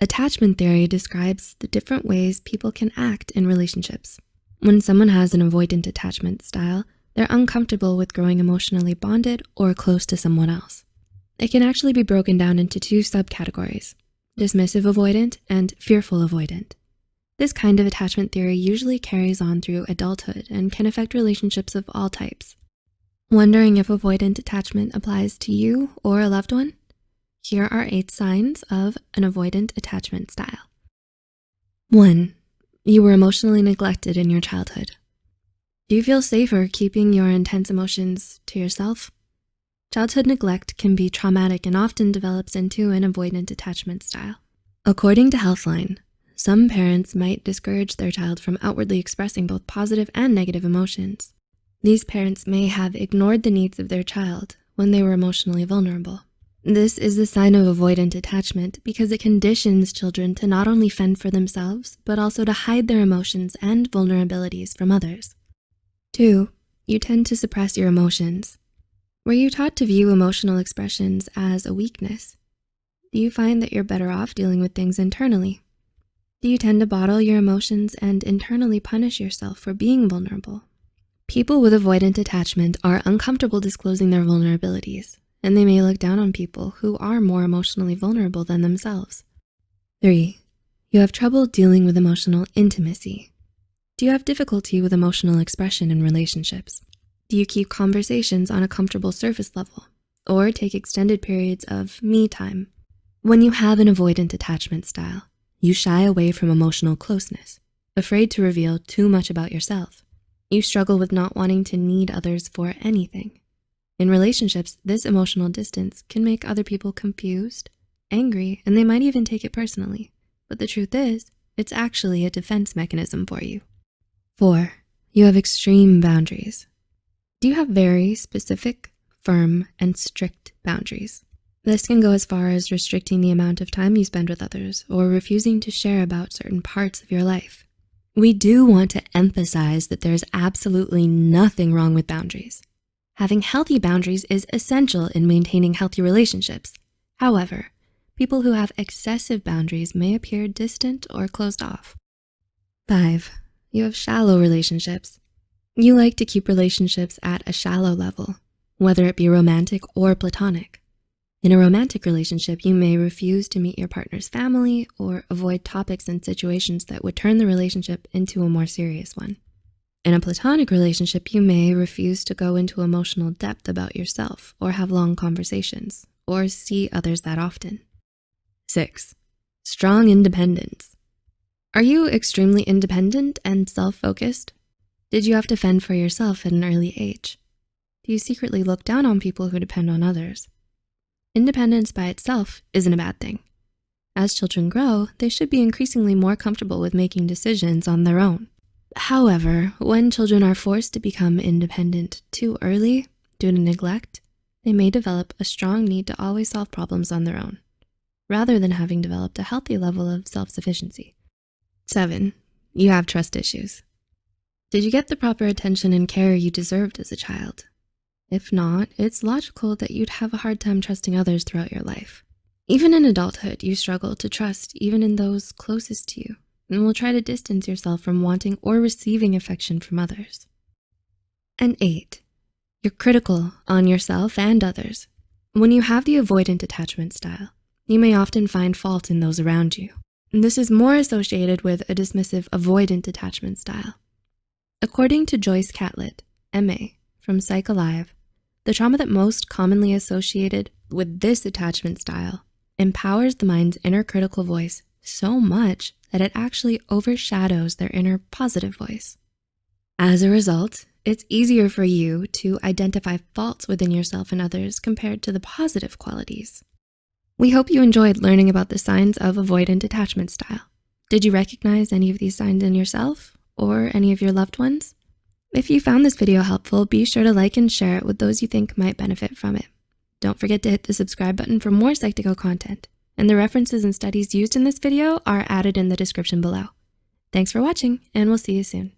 Attachment theory describes the different ways people can act in relationships. When someone has an avoidant attachment style, they're uncomfortable with growing emotionally bonded or close to someone else. It can actually be broken down into two subcategories, dismissive-avoidant and fearful-avoidant. This kind of attachment theory usually carries on through adulthood and can affect relationships of all types. Wondering if avoidant attachment applies to you or a loved one? Here are 8 signs of an avoidant attachment style. 1. You were emotionally neglected in your childhood. Do you feel safer keeping your intense emotions to yourself? Childhood neglect can be traumatic and often develops into an avoidant attachment style. According to Healthline, some parents might discourage their child from outwardly expressing both positive and negative emotions. These parents may have ignored the needs of their child when they were emotionally vulnerable. This is a sign of avoidant attachment because it conditions children to not only fend for themselves, but also to hide their emotions and vulnerabilities from others. 2, you tend to suppress your emotions. Were you taught to view emotional expressions as a weakness? Do you find that you're better off dealing with things internally? Do you tend to bottle your emotions and internally punish yourself for being vulnerable? People with avoidant attachment are uncomfortable disclosing their vulnerabilities, and they may look down on people who are more emotionally vulnerable than themselves. 3, you have trouble dealing with emotional intimacy. Do you have difficulty with emotional expression in relationships? Do you keep conversations on a comfortable surface level or take extended periods of me time? When you have an avoidant attachment style, you shy away from emotional closeness, afraid to reveal too much about yourself. You struggle with not wanting to need others for anything. In relationships, this emotional distance can make other people confused, angry, and they might even take it personally. But the truth is, it's actually a defense mechanism for you. 4, you have extreme boundaries. Do you have very specific, firm, and strict boundaries? This can go as far as restricting the amount of time you spend with others or refusing to share about certain parts of your life. We do want to emphasize that there's absolutely nothing wrong with boundaries. Having healthy boundaries is essential in maintaining healthy relationships. However, people who have excessive boundaries may appear distant or closed off. 5, you have shallow relationships. You like to keep relationships at a shallow level, whether it be romantic or platonic. In a romantic relationship, you may refuse to meet your partner's family or avoid topics and situations that would turn the relationship into a more serious one. In a platonic relationship, you may refuse to go into emotional depth about yourself or have long conversations or see others that often. 6, strong independence. Are you extremely independent and self-focused? Did you have to fend for yourself at an early age? Do you secretly look down on people who depend on others? Independence by itself isn't a bad thing. As children grow, they should be increasingly more comfortable with making decisions on their own. However, when children are forced to become independent too early due to neglect, they may develop a strong need to always solve problems on their own, rather than having developed a healthy level of self-sufficiency. 7, you have trust issues. Did you get the proper attention and care you deserved as a child? If not, it's logical that you'd have a hard time trusting others throughout your life. Even in adulthood, you struggle to trust even in those closest to you, and will try to distance yourself from wanting or receiving affection from others. And 8, you're critical on yourself and others. When you have the avoidant attachment style, you may often find fault in those around you. And this is more associated with a dismissive-avoidant attachment style. According to Joyce Catlett, MA, from Psych Alive, the trauma that most commonly associated with this attachment style empowers the mind's inner critical voice so much that it actually overshadows their inner positive voice. As a result, it's easier for you to identify faults within yourself and others compared to the positive qualities. We hope you enjoyed learning about the signs of avoidant attachment style. Did you recognize any of these signs in yourself or any of your loved ones? If you found this video helpful, be sure to like and share it with those you think might benefit from it. Don't forget to hit the subscribe button for more Psych2Go content, and the references and studies used in this video are added in the description below. Thanks for watching, and we'll see you soon.